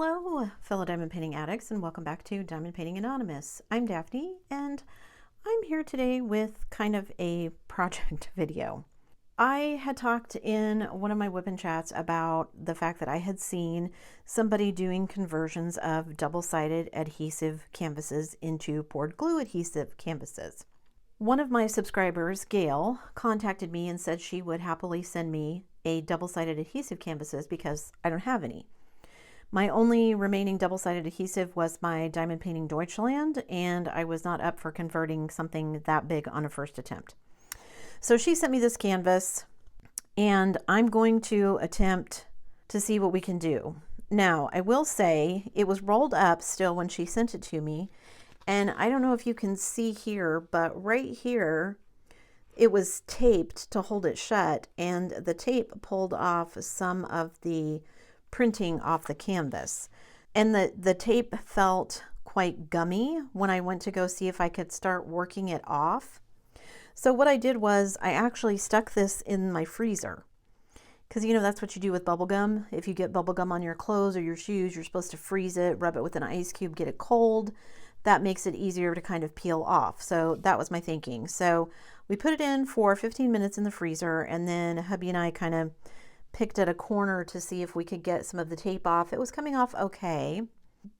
Hello, fellow diamond painting addicts, and welcome back to Diamond Painting Anonymous. I'm Daphne, and I'm here today with kind of a project video. I had talked in one of my whip-in chats about the fact that I had seen somebody doing conversions of double-sided adhesive canvases into poured glue adhesive canvases. One of my subscribers, Gail, contacted me and said she would happily send me a double-sided adhesive canvases because I don't have any. My only remaining double-sided adhesive was my Diamond Painting Deutschland, and I was not up for converting something that big on a first attempt. So she sent me this canvas, and I'm going to attempt to see what we can do. Now, I will say it was rolled up still when she sent it to me, and I don't know if you can see here, but right here, it was taped to hold it shut, and the tape pulled off some of the printing off the canvas, and the tape felt quite gummy when I went to go see if I could start working it off. So what I did was I actually stuck this in my freezer, because you know that's what you do with bubble gum. If you get bubble gum on your clothes or your shoes, you're supposed to freeze it, rub it with an ice cube, get it cold. That makes it easier to kind of peel off. So that was my thinking. So we put it in for 15 minutes in the freezer, and then hubby and I kind of picked at a corner to see if we could get some of the tape off. It was coming off okay,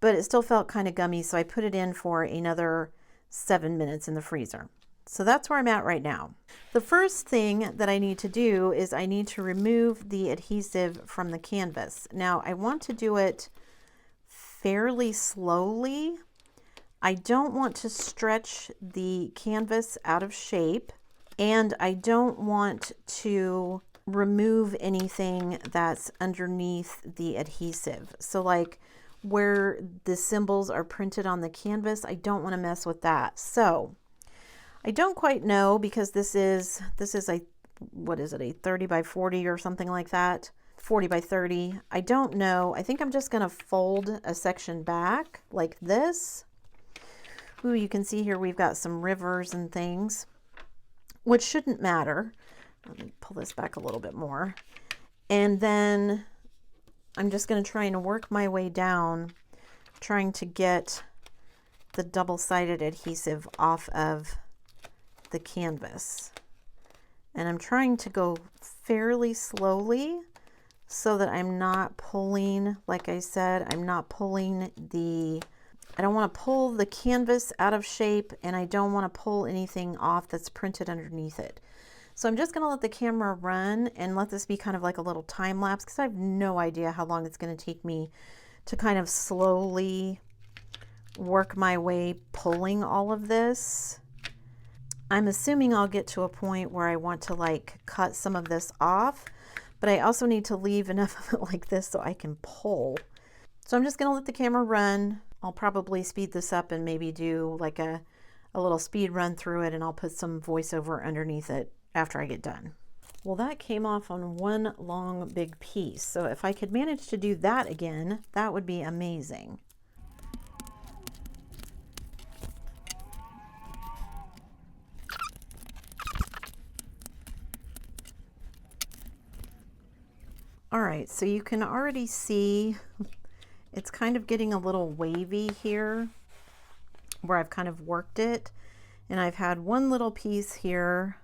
but it still felt kind of gummy, so I put it in for another 7 minutes in the freezer. So that's where I'm at right now. The first thing that I need to do is I need to remove the adhesive from the canvas. Now I want to do it fairly slowly. I don't want to stretch the canvas out of shape, and I don't want to remove anything that's underneath the adhesive. So like where the symbols are printed on the canvas, I don't want to mess with that. So I don't quite know, because this is a, what is it, a 30 by 40 or something like that, 40 by 30. I don't know. I think I'm just going to fold a section back like this. Ooh, you can see here we've got some rivers and things, which shouldn't matter. Let me pull this back a little bit more. And then I'm just going to try and work my way down, trying to get the double-sided adhesive off of the canvas. And I'm trying to go fairly slowly so that I'm not pulling, like I said, I'm not pulling I don't want to pull the canvas out of shape, and I don't want to pull anything off that's printed underneath it. So I'm just going to let the camera run and let this be kind of like a little time lapse, because I have no idea how long it's going to take me to kind of slowly work my way pulling all of this. I'm assuming I'll get to a point where I want to like cut some of this off, but I also need to leave enough of it like this so I can pull. So I'm just going to let the camera run. I'll probably speed this up and maybe do like a little speed run through it, and I'll put some voiceover underneath it after I get done. Well, that came off on one long big piece, so if I could manage to do that again, that would be amazing. All right, so you can already see it's kind of getting a little wavy here where I've kind of worked it, and I've had one little piece here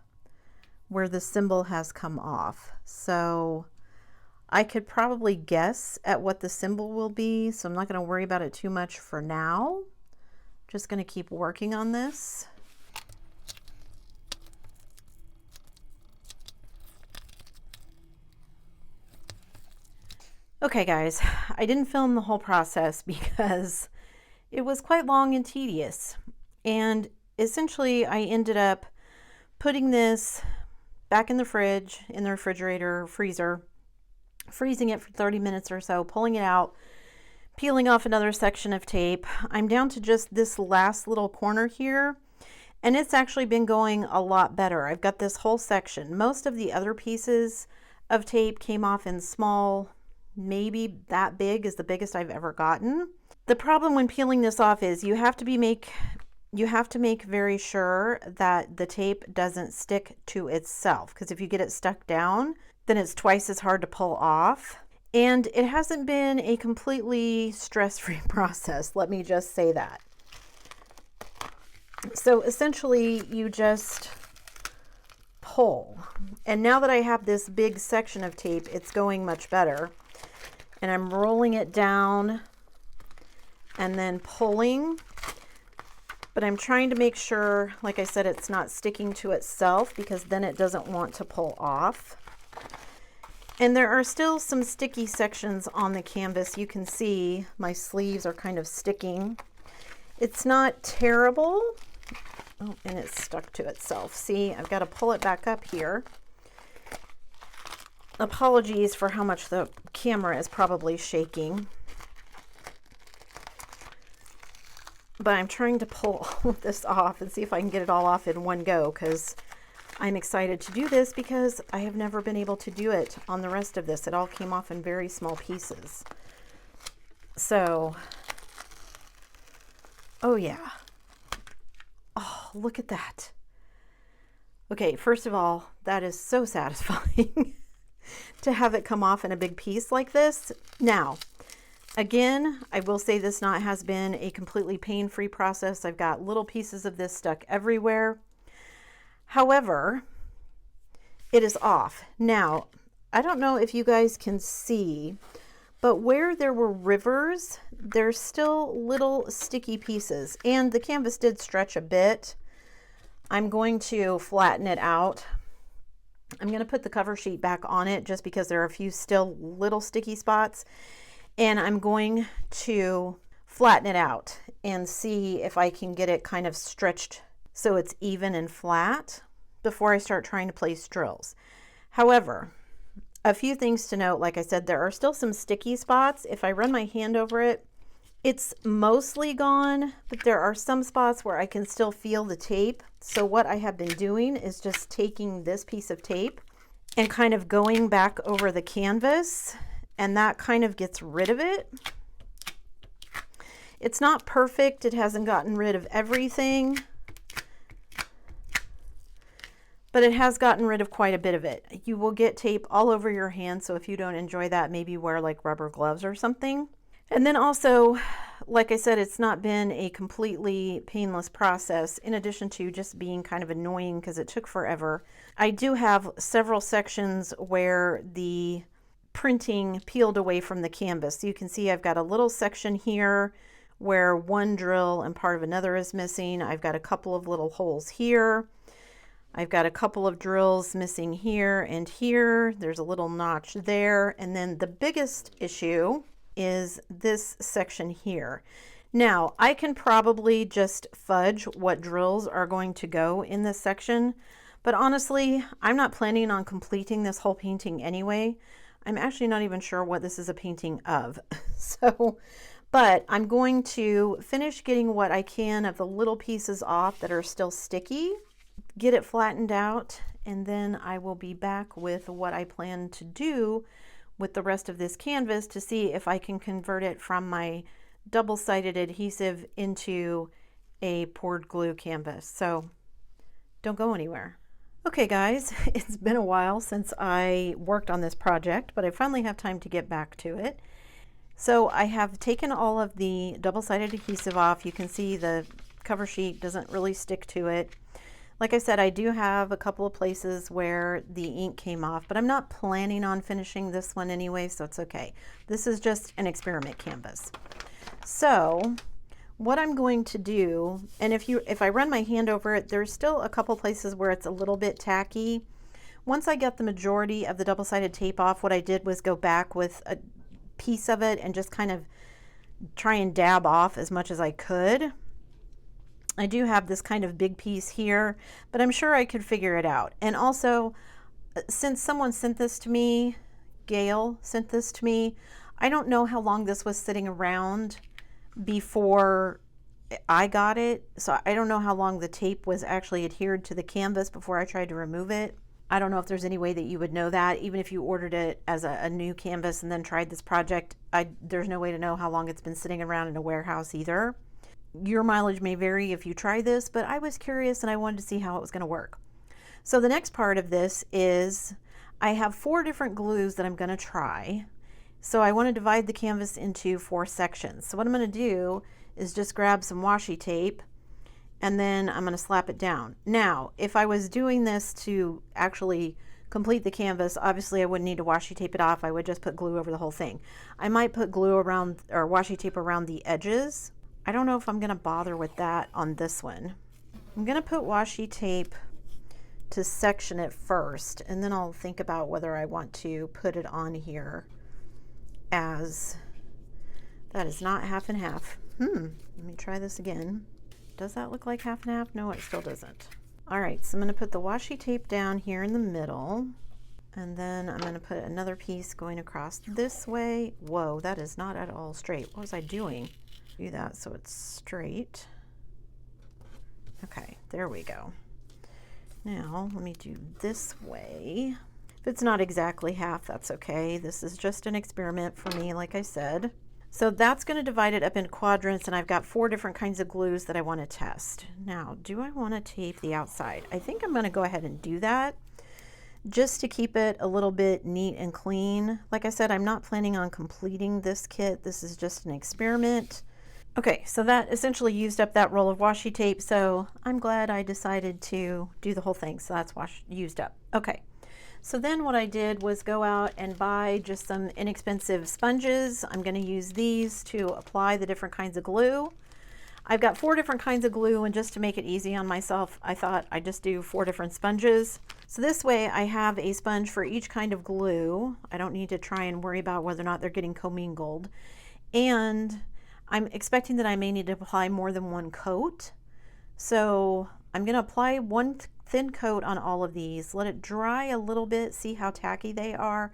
where the symbol has come off. So I could probably guess at what the symbol will be, so I'm not going to worry about it too much for now. Just going to keep working on this. Okay guys, I didn't film the whole process because it was quite long and tedious, and essentially I ended up putting this back in the fridge, in the refrigerator, freezer, freezing it for 30 minutes or so, pulling it out, peeling off another section of tape. I'm down to just this last little corner here, and it's actually been going a lot better. I've got this whole section. Most of the other pieces of tape came off in small, maybe that big is the biggest I've ever gotten. The problem when peeling this off is you have to make very sure that the tape doesn't stick to itself, because if you get it stuck down, then it's twice as hard to pull off. And it hasn't been a completely stress-free process, let me just say that. So essentially you just pull. And now that I have this big section of tape, it's going much better. And I'm rolling it down and then pulling. But I'm trying to make sure, like I said, it's not sticking to itself, because then it doesn't want to pull off. And there are still some sticky sections on the canvas. You can see my sleeves are kind of sticking. It's not terrible. Oh, and it's stuck to itself. See, I've got to pull it back up here. Apologies for how much the camera is probably shaking. But I'm trying to pull all of this off and see if I can get it all off in one go, because I'm excited to do this because I have never been able to do it on the rest of this. It all came off in very small pieces. So, oh yeah. Oh, look at that. Okay, first of all, that is so satisfying to have it come off in a big piece like this. Now, again, I will say this has been a completely pain-free process. I've got little pieces of this stuck everywhere. However, it is off. Now, I don't know if you guys can see, but where there were rivers, there's still little sticky pieces, and the canvas did stretch a bit. I'm going to flatten it out. I'm going to put the cover sheet back on it just because there are a few still little sticky spots, and I'm going to flatten it out and see if I can get it kind of stretched so it's even and flat before I start trying to place drills. However, a few things to note. Like I said, there are still some sticky spots. If I run my hand over it, it's mostly gone, but there are some spots where I can still feel the tape. So what I have been doing is just taking this piece of tape and kind of going back over the canvas, and that kind of gets rid of it. It's not perfect. It hasn't gotten rid of everything, but it has gotten rid of quite a bit of it. You will get tape all over your hand, so if you don't enjoy that, maybe wear like rubber gloves or something. And then also, like I said, it's not been a completely painless process, in addition to just being kind of annoying because it took forever. I do have several sections where the printing peeled away from the canvas. So you can see I've got a little section here where one drill and part of another is missing. I've got a couple of little holes here. I've got a couple of drills missing here and here. There's a little notch there. And then the biggest issue is this section here. Now, I can probably just fudge what drills are going to go in this section, but honestly, I'm not planning on completing this whole painting anyway. I'm actually not even sure what this is a painting of. But I'm going to finish getting what I can of the little pieces off that are still sticky, get it flattened out, and then I will be back with what I plan to do with the rest of this canvas to see if I can convert it from my double-sided adhesive into a poured glue canvas. So don't go anywhere. Okay guys, it's been a while since I worked on this project, but I finally have time to get back to it. So I have taken all of the double-sided adhesive off. You can see the cover sheet doesn't really stick to it. Like I said, I do have a couple of places where the ink came off, but I'm not planning on finishing this one anyway, so it's okay. This is just an experiment canvas. So what I'm going to do, and if I run my hand over it, there's still a couple places where it's a little bit tacky. Once I got the majority of the double-sided tape off, what I did was go back with a piece of it and just kind of try and dab off as much as I could. I do have this kind of big piece here, but I'm sure I could figure it out. And also, since someone sent this to me, Gail sent this to me, I don't know how long this was sitting around before I got it. So I don't know how long the tape was actually adhered to the canvas before I tried to remove it. I don't know if there's any way that you would know that, even if you ordered it as a new canvas and then tried this project. There's no way to know how long it's been sitting around in a warehouse either. Your mileage may vary if you try this, but I was curious and I wanted to see how it was going to work. So the next part of this is I have 4 different glues that I'm going to try. So I want to divide the canvas into 4 sections. So what I'm going to do is just grab some washi tape and then I'm going to slap it down. Now, if I was doing this to actually complete the canvas, obviously I wouldn't need to washi tape it off. I would just put glue over the whole thing. I might put glue around or washi tape around the edges. I don't know if I'm going to bother with that on this one. I'm going to put washi tape to section it first, and then I'll think about whether I want to put it on here as, that is not half and half. Let me try this again. Does that look like half and half? No, it still doesn't. All right, so I'm going to put the washi tape down here in the middle, and then I'm going to put another piece going across this way. Whoa, that is not at all straight. What was I doing? Do that so it's straight. Okay, there we go. Now let me do this way. If it's not exactly half, that's okay. This is just an experiment for me, like I said. So that's going to divide it up in quadrants, and I've got 4 different kinds of glues that I want to test. Now, do I want to tape the outside? I think I'm going to go ahead and do that just to keep it a little bit neat and clean. Like I said, I'm not planning on completing this kit. This is just an experiment. Okay, so that essentially used up that roll of washi tape, so I'm glad I decided to do the whole thing. So that's used up. Okay, so then what I did was go out and buy just some inexpensive sponges. I'm going to use these to apply the different kinds of glue. I've got 4 different kinds of glue, and just to make it easy on myself, I thought I'd just do 4 different sponges. So this way I have a sponge for each kind of glue. I don't need to try and worry about whether or not they're getting commingled. And I'm expecting that I may need to apply more than 1 coat. So I'm going to apply 1 thin coat on all of these, let it dry a little bit, see how tacky they are.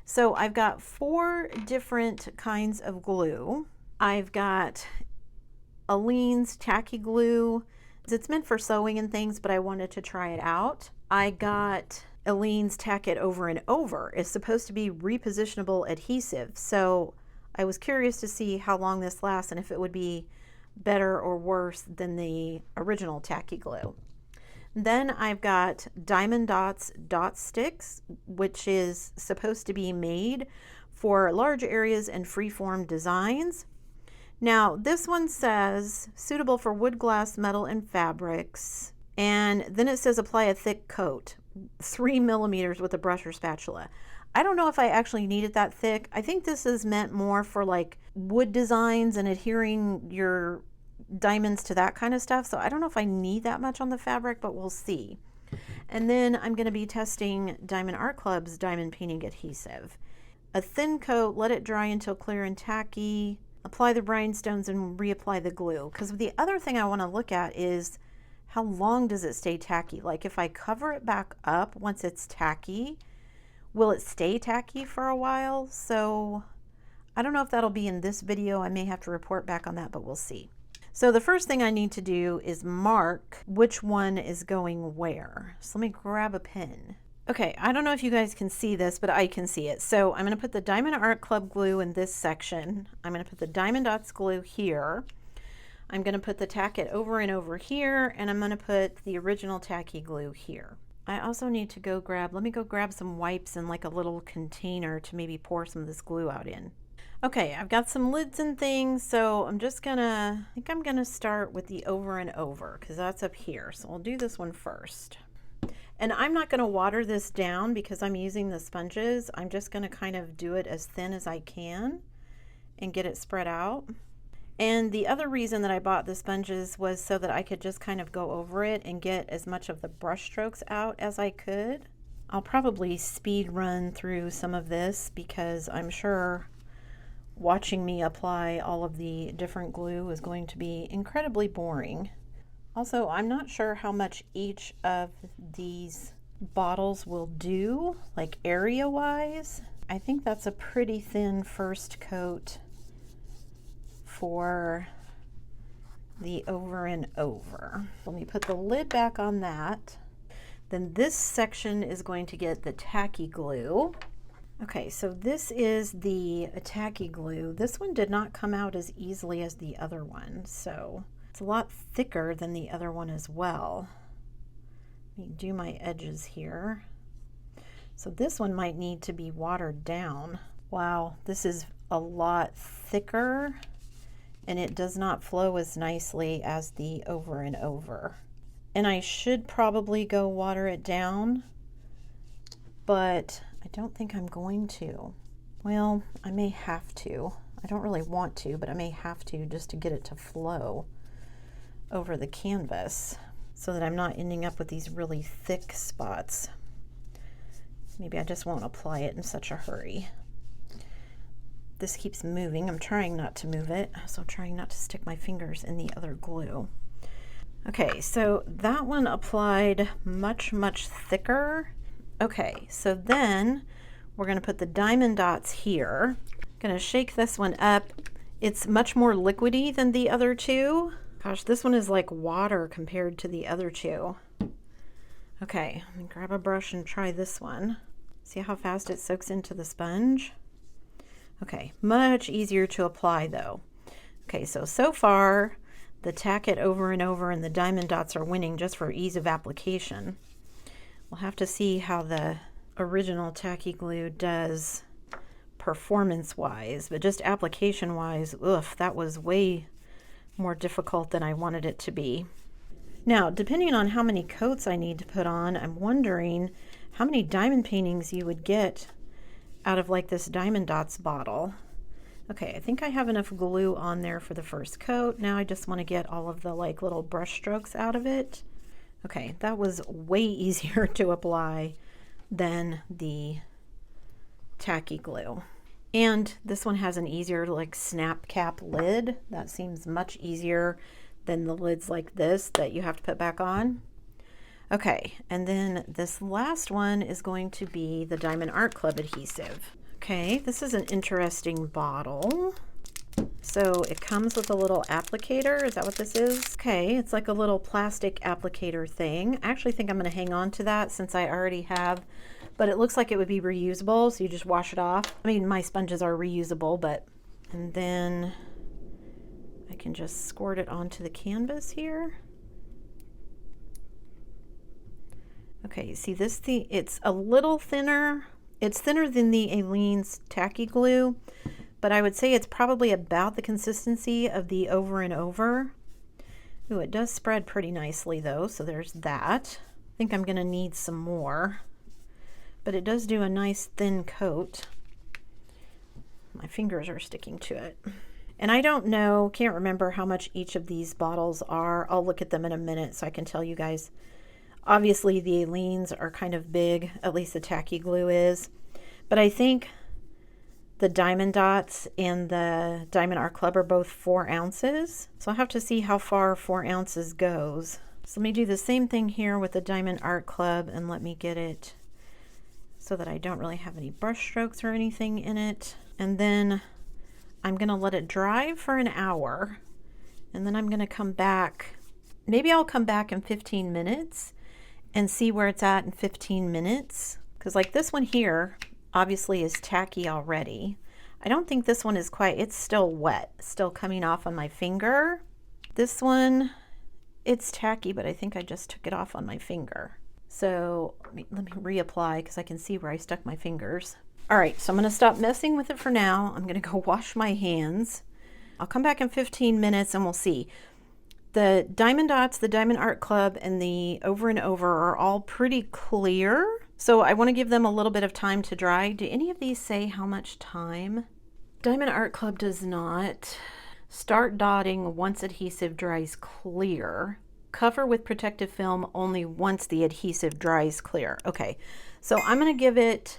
So I've got 4 different kinds of glue. I've got Aleene's tacky glue. It's meant for sewing and things, but I wanted to try it out. I got Aleene's Tack It Over and Over. It's supposed to be repositionable adhesive. So I was curious to see how long this lasts and if it would be better or worse than the original tacky glue. Then I've got Diamond Dots Dot Sticks, which is supposed to be made for large areas and freeform designs. Now this one says suitable for wood, glass, metal, and fabrics. And then it says apply a thick coat, 3 millimeters with a brush or spatula. I don't know if I actually need it that thick. I think this is meant more for like wood designs and adhering your diamonds to that kind of stuff. So I don't know if I need that much on the fabric, but we'll see. And then I'm going to be testing Diamond Art Club's diamond painting adhesive. A thin coat, let it dry until clear and tacky. Apply the rhinestones and reapply the glue. Because the other thing I want to look at is how long does it stay tacky? Like if I cover it back up once it's tacky, will it stay tacky for a while? So I don't know if that'll be in this video. I may have to report back on that, but we'll see. So the first thing I need to do is mark which one is going where. So let me grab a pen. Okay, I don't know if you guys can see this, but I can see it. So I'm going to put the Diamond Art Club glue in this section. I'm going to put the Diamond Dots glue here. I'm going to put the Tack It Over and Over here, and I'm going to put the original tacky glue here. I also need to go grab, let me go grab some wipes and like a little container to maybe pour some of this glue out in. Okay, I've got some lids and things, so I'm just gonna, I think I'm gonna start with the over and over because that's up here. So I'll do this one first. And I'm not gonna water this down because I'm using the sponges. I'm just gonna kind of do it as thin as I can and get it spread out. And the other reason that I bought the sponges was so that I could just kind of go over it and get as much of the brush strokes out as I could. I'll probably speed run through some of this because I'm sure watching me apply all of the different glue is going to be incredibly boring. Also, I'm not sure how much each of these bottles will do, like area-wise. I think that's a pretty thin first coat for the over and over. Let me put the lid back on that. Then this section is going to get the tacky glue. Okay, so this is the tacky glue. This one did not come out as easily as the other one, so it's a lot thicker than the other one as well. Let me do my edges here. So this one might need to be watered down. Wow, this is a lot thicker and it does not flow as nicely as the over and over. And I should probably go water it down, but I don't think I'm going to. Well, I may have to. I don't really want to, but I may have to just to get it to flow over the canvas so that I'm not ending up with these really thick spots. Maybe I just won't apply it in such a hurry. This keeps moving. I'm trying not to move it, so I'm trying not to stick my fingers in the other glue. Okay, so that one applied much, much thicker. Okay, so then we're going to put the diamond dots here. Going to shake this one up. It's much more liquidy than the other two. Gosh, this one is like water compared to the other two. Okay, let me grab a brush and try this one. See how fast it soaks into the sponge? Okay, much easier to apply though. Okay, so far the tack it over and over and the diamond dots are winning just for ease of application. We'll have to see how the original tacky glue does performance-wise, but just application-wise, oof, that was way more difficult than I wanted it to be. Now, depending on how many coats I need to put on, I'm wondering how many diamond paintings you would get out of like this diamond dots bottle. Okay, I think I have enough glue on there for the first coat. Now I just want to get all of the like little brush strokes out of it. Okay, that was way easier to apply than the tacky glue. And this one has an easier like snap cap lid. That seems much easier than the lids like this that you have to put back on. Okay, and then this last one is going to be the Diamond Art Club adhesive. Okay, this is an interesting bottle. So it comes with a little applicator. Is that what this is? Okay, it's like a little plastic applicator thing. I actually think I'm going to hang on to that since I already have, but it looks like it would be reusable, so you just wash it off. I mean, my sponges are reusable, but, and then I can just squirt it onto the canvas here. Okay, you see this thing, it's a little thinner. It's thinner than the Aleene's tacky glue, but I would say it's probably about the consistency of the over and over. Ooh, it does spread pretty nicely though, so there's that. I think I'm gonna need some more, but it does do a nice thin coat. My fingers are sticking to it. And I don't know, can't remember how much each of these bottles are. I'll look at them in a minute so I can tell you guys. Obviously the Aleene's are kind of big, at least the tacky glue is, but I think the diamond dots and the Diamond Art Club are both 4 ounces. So I'll have to see how far 4 ounces goes. So let me do the same thing here with the Diamond Art Club and let me get it so that I don't really have any brush strokes or anything in it. And then I'm gonna let it dry for an hour and then I'm gonna come back. Maybe I'll come back in 15 minutes and see where it's at in 15 minutes. Because like this one here, obviously is tacky already. I don't think this one is quite, it's still wet, still coming off on my finger. This one, it's tacky, but I think I just took it off on my finger. So let me reapply because I can see where I stuck my fingers. All right, so I'm gonna stop messing with it for now. I'm gonna go wash my hands. I'll come back in 15 minutes and we'll see. The diamond dots, the Diamond Art Club, and the over and over are all pretty clear. So I want to give them a little bit of time to dry. Do any of these say how much time? Diamond Art Club does not. Start dotting once adhesive dries clear. Cover with protective film only once the adhesive dries clear. Okay, so I'm going to give it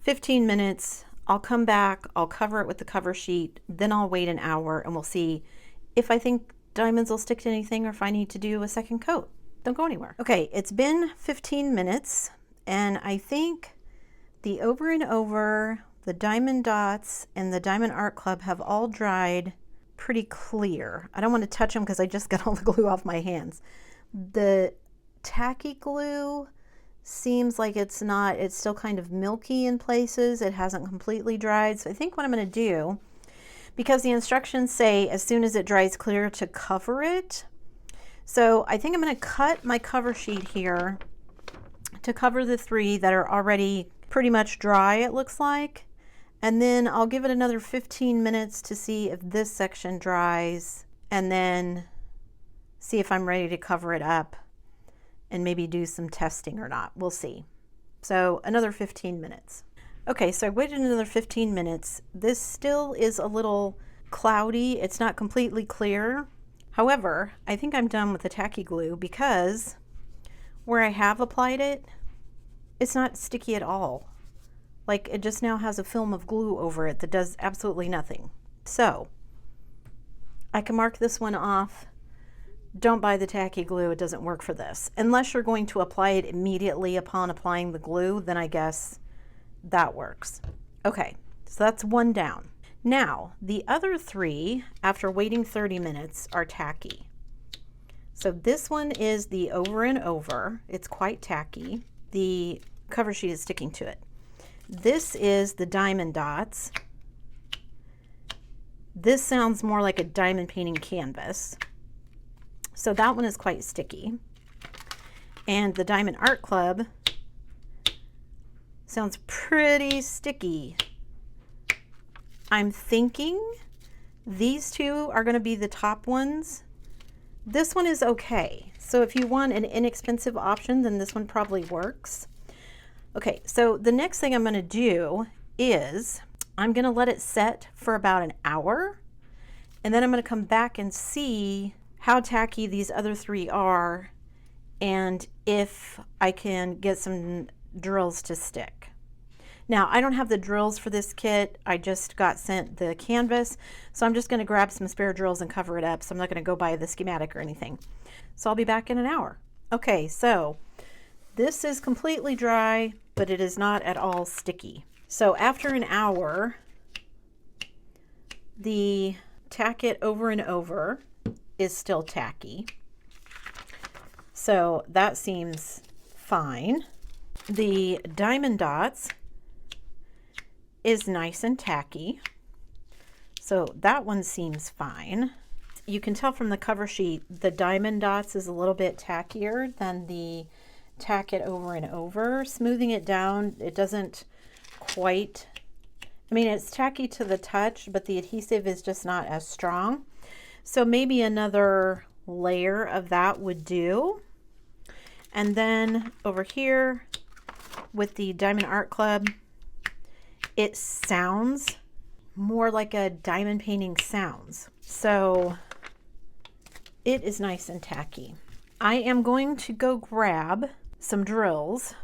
15 minutes. I'll come back, I'll cover it with the cover sheet, then I'll wait an hour and we'll see if I think diamonds will stick to anything or if I need to do a second coat. Don't go anywhere. Okay, it's been 15 minutes and I think the over and over, the diamond dots, and the Diamond Art Club have all dried pretty clear. I don't want to touch them because I just got all the glue off my hands. The tacky glue seems like it's not, it's still kind of milky in places. It hasn't completely dried. So I think what I'm going to do, because the instructions say as soon as it dries clear to cover it. So I think I'm going to cut my cover sheet here to cover the 3 that are already pretty much dry, it looks like. And then I'll give it another 15 minutes to see if this section dries, and then see if I'm ready to cover it up and maybe do some testing or not. We'll see. So another 15 minutes. Okay, so I waited another 15 minutes. This still is a little cloudy. It's not completely clear. However, I think I'm done with the tacky glue because where I have applied it, it's not sticky at all. Like, it just now has a film of glue over it that does absolutely nothing. So I can mark this one off. Don't buy the tacky glue. It doesn't work for this. Unless you're going to apply it immediately upon applying the glue, then I guess that works. Okay, so that's one down. Now, the other three, after waiting 30 minutes, are tacky. So this one is the over and over. It's quite tacky. The cover sheet is sticking to it. This is the diamond dots. This sounds more like a diamond painting canvas. So that one is quite sticky. And the Diamond Art Club sounds pretty sticky. I'm thinking these two are going to be the top ones. This one is okay. So if you want an inexpensive option, then this one probably works. Okay, so the next thing I'm going to do is I'm going to let it set for about an hour, and then I'm going to come back and see how tacky these other three are and if I can get some drills to stick. Now, I don't have the drills for this kit. I just got sent the canvas, so I'm just going to grab some spare drills and cover it up. So I'm not going to go buy the schematic or anything. So I'll be back in an hour. Okay, so this is completely dry, but it is not at all sticky. So after an hour, the tack it over and over is still tacky. So that seems fine. The diamond dots is nice and tacky. So that one seems fine. You can tell from the cover sheet, the diamond dots is a little bit tackier than the tack it over and over. Smoothing it down, it doesn't quite, I mean, it's tacky to the touch, but the adhesive is just not as strong. So maybe another layer of that would do. And then over here with the Diamond Art Club, it sounds more like a diamond painting sounds. So it is nice and tacky. I am going to go grab some drills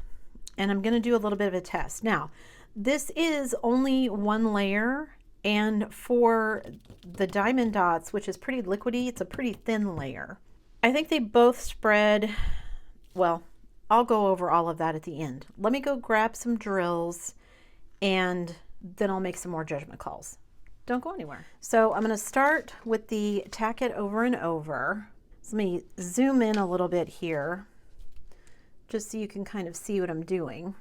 and I'm going to do a little bit of a test. Now, this is only one layer, and for the diamond dots, which is pretty liquidy, it's a pretty thin layer. I think they both spread, well, I'll go over all of that at the end. Let me go grab some drills and then I'll make some more judgment calls. Don't go anywhere. So I'm going to start with the tack it over and over. So let me zoom in a little bit here just so you can kind of see what I'm doing.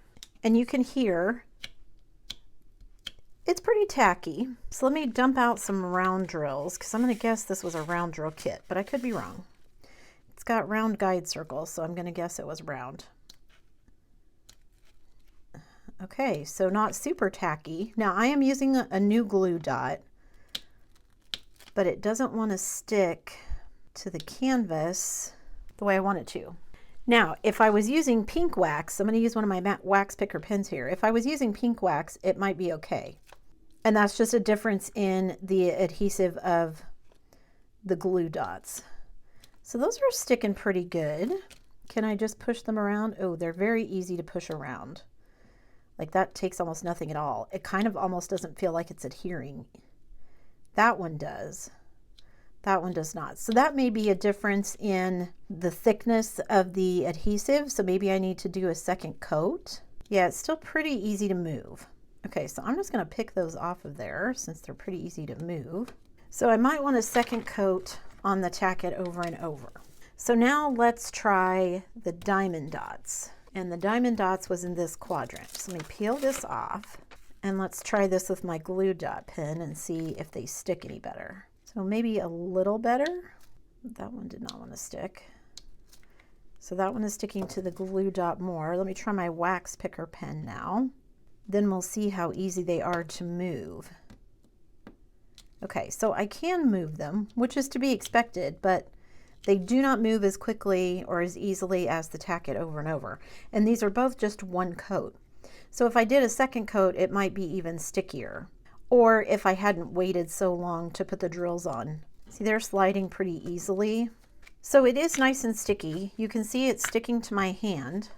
And you can hear it's pretty tacky. So let me dump out some round drills because I'm going to guess this was a round drill kit, but I could be wrong. It's got round guide circles, so I'm going to guess it was round. Okay, so not super tacky. Now I am using a new glue dot, but it doesn't want to stick to the canvas the way I want it to. Now, if I was using pink wax, I'm going to use one of my wax picker pens here. If I was using pink wax, it might be okay. And that's just a difference in the adhesive of the glue dots. So those are sticking pretty good. Can I just push them around? Oh, they're very easy to push around. Like that takes almost nothing at all. It kind of almost doesn't feel like it's adhering. That one does. That one does not. So that may be a difference in the thickness of the adhesive. So maybe I need to do a second coat. Yeah, it's still pretty easy to move. Okay, so I'm just going to pick those off of there since they're pretty easy to move. So I might want a second coat on the tack it over and over. So now let's try the diamond dots. And the diamond dots was in this quadrant. So let me peel this off and let's try this with my glue dot pen and see if they stick any better. So maybe a little better. That one did not want to stick. So that one is sticking to the glue dot more. Let me try my wax picker pen now. then we'll see how easy they are to move. Okay, so I can move them, which is to be expected, but they do not move as quickly or as easily as the tack it over and over. And these are both just one coat. So if I did a second coat, it might be even stickier. Or if I hadn't waited so long to put the drills on. See, they're sliding pretty easily. So it is nice and sticky. You can see it's sticking to my hand,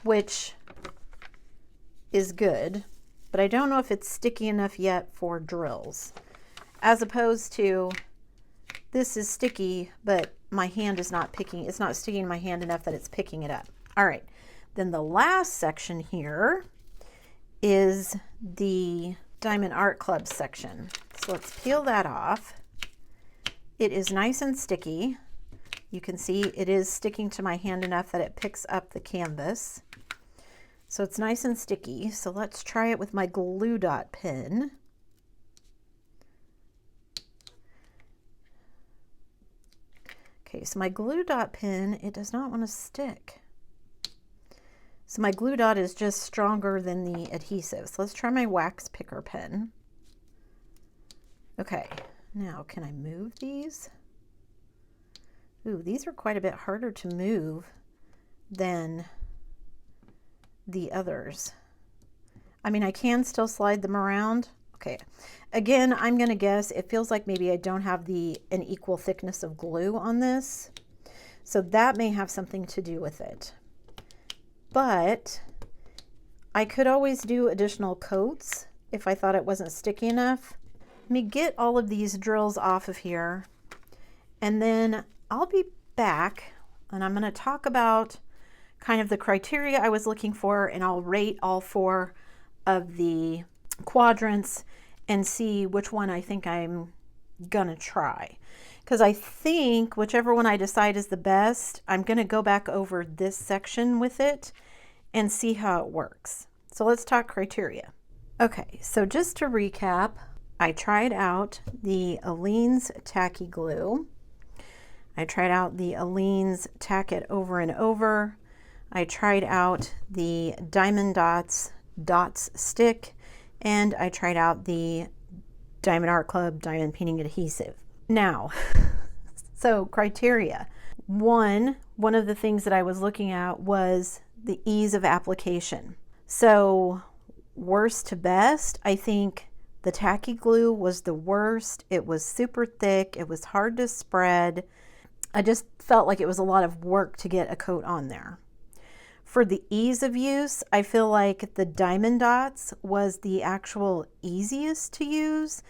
which is good, but I don't know if it's sticky enough yet for drills. As opposed to this is sticky, but my hand is not picking, it's not sticking in my hand enough that it's picking it up. All right, then the last section here is the Diamond Art Club section. So let's peel that off. It is nice and sticky. You can see it is sticking to my hand enough that it picks up the canvas. So it's nice and sticky. So let's try it with my glue dot pen. Okay, so my glue dot pen, it does not want to stick. So my glue dot is just stronger than the adhesive. So let's try my wax picker pen. Okay, now can I move these? Ooh, these are quite a bit harder to move than the others. I mean, I can still slide them around. Okay, again, I'm gonna guess it feels like maybe I don't have an equal thickness of glue on this. So that may have something to do with it. But I could always do additional coats if I thought it wasn't sticky enough. Let me get all of these drills off of here, and then I'll be back and I'm gonna talk about kind of the criteria I was looking for, and I'll rate all 4 of the quadrants and see which one I think I'm gonna try. Because I think whichever one I decide is the best, I'm gonna go back over this section with it and see how it works. So let's talk criteria. Okay, so just to recap, I tried out the Aleene's Tacky Glue. I tried out the Aleene's Tack It Over and Over. I tried out the Diamond Dots Stick, and I tried out the Diamond Art Club Diamond Painting Adhesive. Now, so criteria. One of the things that I was looking at was the ease of application. So worst to best, I think the tacky glue was the worst. It was super thick. It was hard to spread. I just felt like it was a lot of work to get a coat on there. For the ease of use, I feel like the Diamond Dots was the actual easiest to use.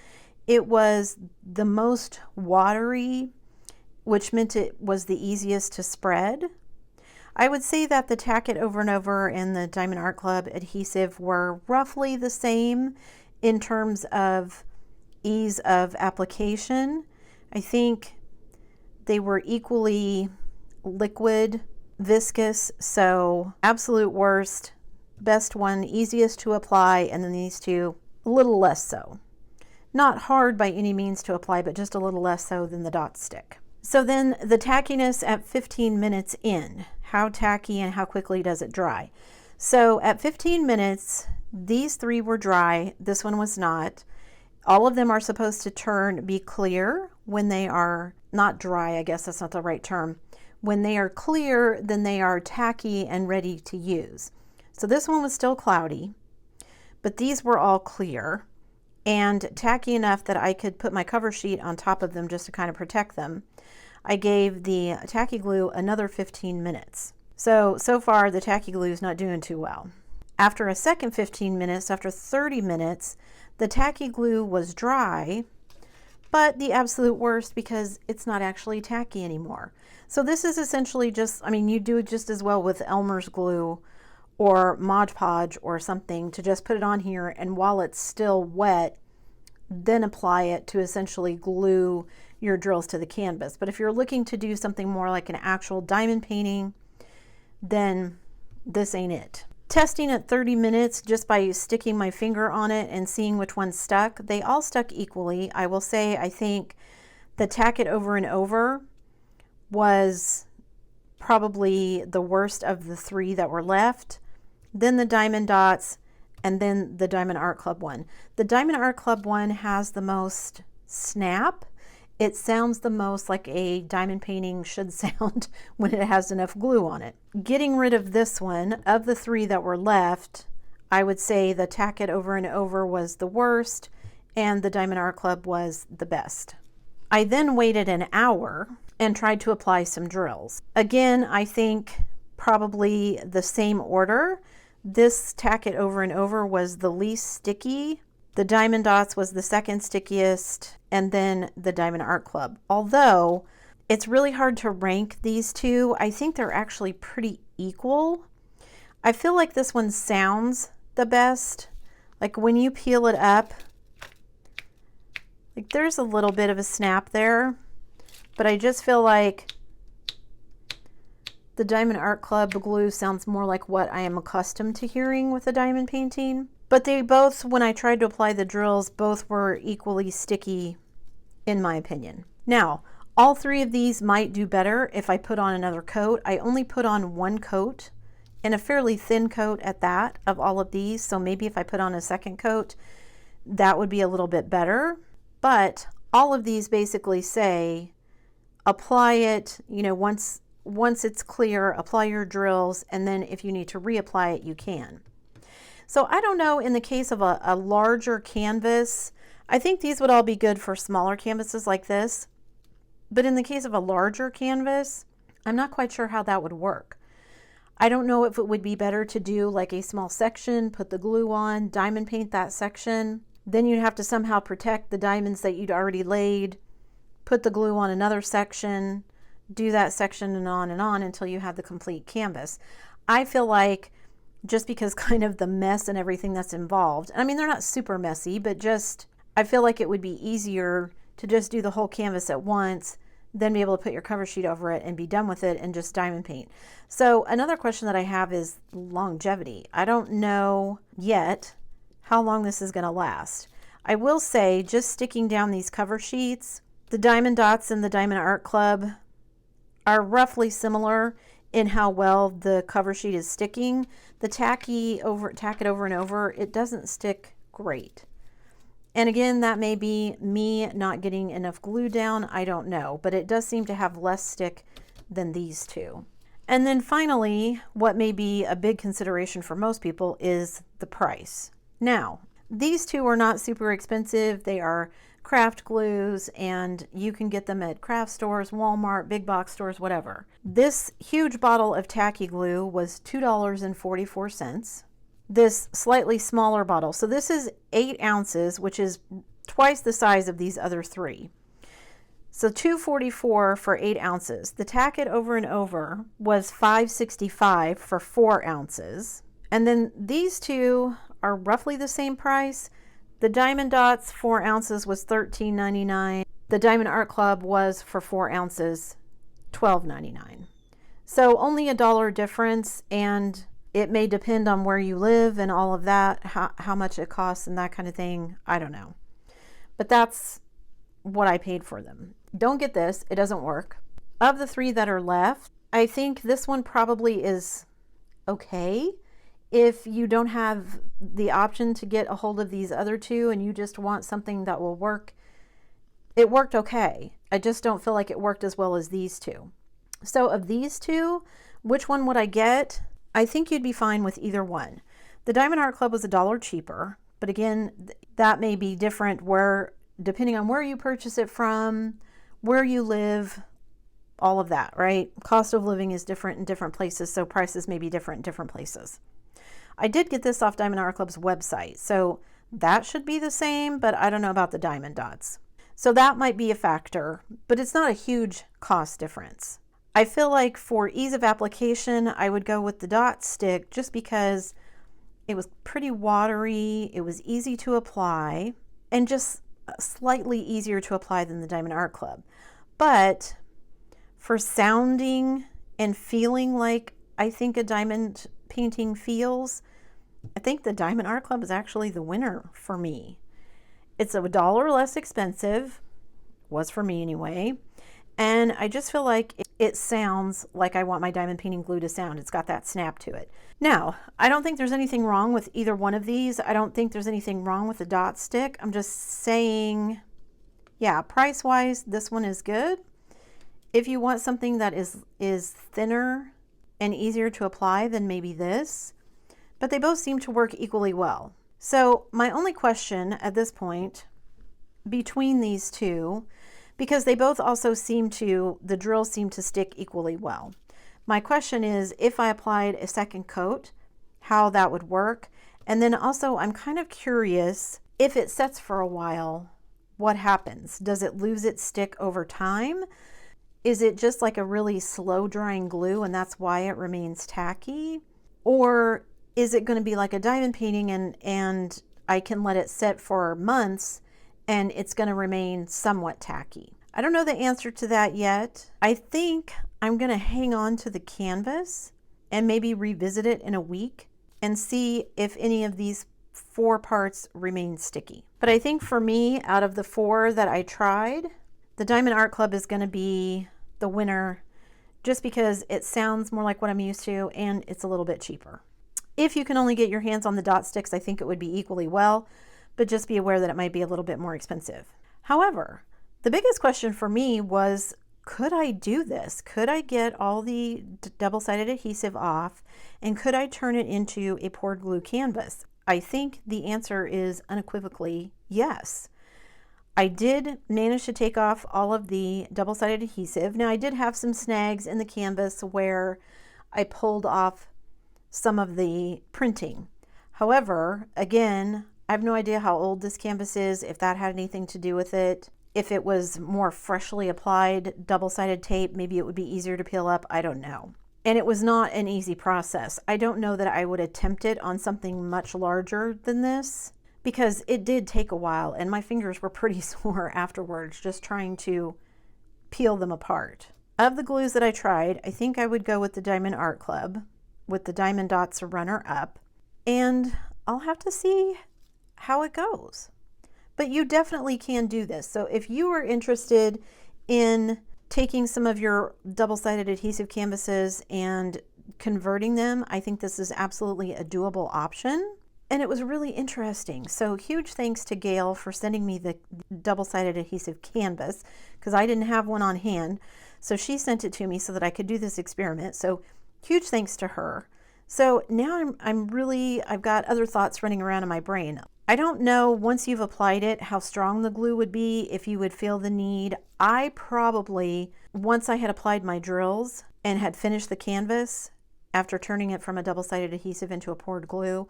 It was the most watery, which meant it was the easiest to spread. I would say that the Tack It Over and Over and the Diamond Art Club adhesive were roughly the same in terms of ease of application. I think they were equally liquid, viscous, so absolute worst, best one, easiest to apply, and then these two, a little less so. Not hard by any means to apply, but just a little less so than the dot stick. So then the tackiness at 15 minutes in, how tacky and how quickly does it dry? So at 15 minutes, these 3 were dry, this one was not. All of them are supposed to be clear when they are not dry, I guess that's not the right term. When they are clear, then they are tacky and ready to use. So this one was still cloudy, but these were all clear and tacky enough that I could put my cover sheet on top of them just to kind of protect them. I gave the tacky glue another 15 minutes. So far the tacky glue is not doing too well. After a second 15 minutes, after 30 minutes, the tacky glue was dry, but the absolute worst because it's not actually tacky anymore. So this is essentially just, I mean, you do just as well with Elmer's glue or Mod Podge or something to just put it on here, and while it's still wet, then apply it to essentially glue your drills to the canvas. But if you're looking to do something more like an actual diamond painting, then this ain't it. Testing at 30 minutes just by sticking my finger on it and seeing which one stuck, they all stuck equally. I will say I think the Tack It Over and Over was probably the worst of the 3 that were left. then the Diamond Dots, and then the Diamond Art Club one. The Diamond Art Club one has the most snap. It sounds the most like a diamond painting should sound when it has enough glue on it. Getting rid of this one, of the three that were left, I would say the Tack It Over and Over was the worst, and the Diamond Art Club was the best. I then waited an hour and tried to apply some drills. Again, I think probably the same order. This Tack It Over and Over was the least sticky. The Diamond Dots was the second stickiest, and then the Diamond Art Club. Although it's really hard to rank these two, I think they're actually pretty equal. I feel like this one sounds the best. Like when you peel it up, like there's a little bit of a snap there, but I just feel like the Diamond Art Club glue sounds more like what I am accustomed to hearing with a diamond painting. But they both, when I tried to apply the drills, both were equally sticky in my opinion. Now, all three of these might do better if I put on another coat. I only put on one coat, and a fairly thin coat at that, of all of these. So maybe if I put on a second coat, that would be a little bit better. But all of these basically say, apply it, you know, once it's clear, apply your drills, and then if you need to reapply it, you can. So I don't know, in the case of a larger canvas, I think these would all be good for smaller canvases like this. But in the case of a larger canvas, I'm not quite sure how that would work. I don't know if it would be better to do like a small section, put the glue on, diamond paint that section. Then you'd have to somehow protect the diamonds that you'd already laid, put the glue on another section, do that section and on until you have the complete canvas. I feel like just because kind of the mess and everything that's involved, I mean, they're not super messy, but just, I feel like it would be easier to just do the whole canvas at once, then be able to put your cover sheet over it and be done with it and just diamond paint. So another question that I have is longevity. I don't know yet how long this is going to last. I will say, just sticking down these cover sheets, the Diamond Dots and the Diamond Art Club are roughly similar in how well the cover sheet is sticking. The Tack It Over and Over, it doesn't stick great. And again, that may be me not getting enough glue down, I don't know, but it does seem to have less stick than these two. And then finally, what may be a big consideration for most people is the price. Now, these two are not super expensive. They are craft glues, and you can get them at craft stores, Walmart, big box stores, whatever. This huge bottle of tacky glue was $2.44. This slightly smaller bottle, so this is 8 ounces, which is twice the size of these other three. So $2.44 for 8 ounces. The Tack It Over and Over was $5.65 for 4 ounces. And then these two are roughly the same price. The Diamond Dots 4 ounces was $13.99. The Diamond Art Club was, for 4 ounces, $12.99. So only $1 difference, and it may depend on where you live and all of that, how much it costs and that kind of thing. I don't know. But that's what I paid for them. Don't get this. It doesn't work. Of the three that are left, I think this one probably is okay. If you don't have the option to get a hold of these other two and you just want something that will work, it worked okay. I just don't feel like it worked as well as these two. So of these two, which one would I get? I think you'd be fine with either one. The Diamond Art Club was $1 cheaper, but again, that may be different depending on where you purchase it from, where you live, all of that, right? Cost of living is different in different places, so prices may be different in different places. I did get this off Diamond Art Club's website, so that should be the same, but I don't know about the Diamond Dots. So that might be a factor, but it's not a huge cost difference. I feel like for ease of application, I would go with the Dot Stick just because it was pretty watery, it was easy to apply, and just slightly easier to apply than the Diamond Art Club. But for sounding and feeling like I think a diamond painting feels, I think the Diamond Art Club is actually the winner for me. It's $1 less expensive, was for me anyway, And I just feel like it sounds like I want my diamond painting glue to sound. It's got that snap to it. Now, I don't think there's anything wrong with either one of these. I don't think there's anything wrong with the dot stick. I'm just saying, yeah, price-wise, this one is good. If you want something that is thinner and easier to apply, then maybe this. But they both seem to work equally well. So my only question at this point between these two, because they both also seem to, the drills seem to stick equally well. My question is, if I applied a second coat, how that would work. And then also, I'm kind of curious, if it sets for a while, what happens? Does it lose its stick over time? Is it just like a really slow drying glue and that's why it remains tacky? Or is it going to be like a diamond painting and I can let it set for months and it's going to remain somewhat tacky? I don't know the answer to that yet. I think I'm going to hang on to the canvas and maybe revisit it in a week and see if any of these 4 parts remain sticky. But I think for me, out of the 4 that I tried, the Diamond Art Club is going to be the winner just because it sounds more like what I'm used to and it's a little bit cheaper. If you can only get your hands on the dot sticks, I think it would be equally well, but just be aware that it might be a little bit more expensive. However, the biggest question for me was, could I do this? Could I get all the double-sided adhesive off and could I turn it into a poured glue canvas? I think the answer is unequivocally yes. I did manage to take off all of the double-sided adhesive. Now I did have some snags in the canvas where I pulled off some of the printing. However, again, I have no idea how old this canvas is, if that had anything to do with it. If it was more freshly applied double-sided tape, maybe it would be easier to peel up. I don't know. And it was not an easy process. I don't know that I would attempt it on something much larger than this because it did take a while and my fingers were pretty sore afterwards just trying to peel them apart. Of the glues that I tried, I think I would go with the Diamond Art Club with the Diamond Dots runner-up, and I'll have to see how it goes. But you definitely can do this. So if you are interested in taking some of your double-sided adhesive canvases and converting them, I think this is absolutely a doable option. And it was really interesting. So huge thanks to Gail for sending me the double-sided adhesive canvas because I didn't have one on hand. So she sent it to me so that I could do this experiment. So huge thanks to her. So now I've got other thoughts running around in my brain. I don't know, once you've applied it, how strong the glue would be, if you would feel the need. I probably, once I had applied my drills and had finished the canvas, after turning it from a double-sided adhesive into a poured glue,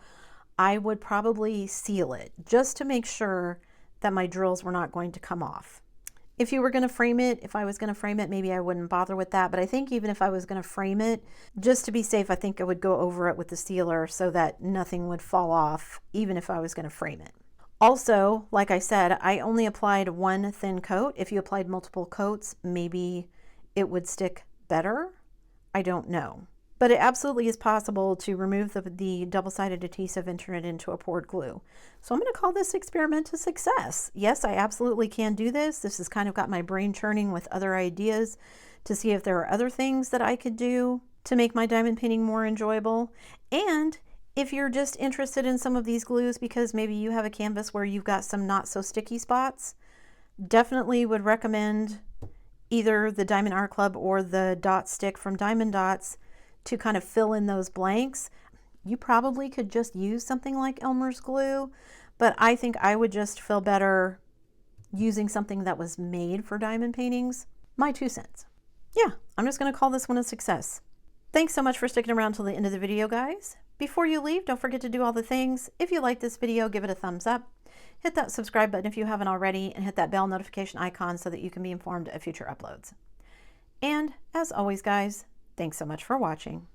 I would probably seal it just to make sure that my drills were not going to come off. If you were going to frame it, if I was going to frame it, maybe I wouldn't bother with that. But I think even if I was going to frame it, just to be safe, I think I would go over it with the sealer so that nothing would fall off, even if I was going to frame it. Also, like I said, I only applied one thin coat. If you applied multiple coats, maybe it would stick better. I don't know. But it absolutely is possible to remove the double-sided adhesive and turn it into a poured glue. So I'm going to call this experiment a success. Yes, I absolutely can do this. This has kind of got my brain churning with other ideas to see if there are other things that I could do to make my diamond painting more enjoyable. And if you're just interested in some of these glues because maybe you have a canvas where you've got some not so sticky spots, definitely would recommend either the Diamond Art Club or the dot stick from Diamond Dots to kind of fill in those blanks. You probably could just use something like Elmer's glue, but I think I would just feel better using something that was made for diamond paintings. My 2 cents. Yeah, I'm just going to call this one a success. Thanks so much for sticking around till the end of the video, guys. Before you leave, don't forget to do all the things. If you like this video, give it a thumbs up. Hit that subscribe button if you haven't already, and hit that bell notification icon so that you can be informed of future uploads. And as always, guys, thanks so much for watching.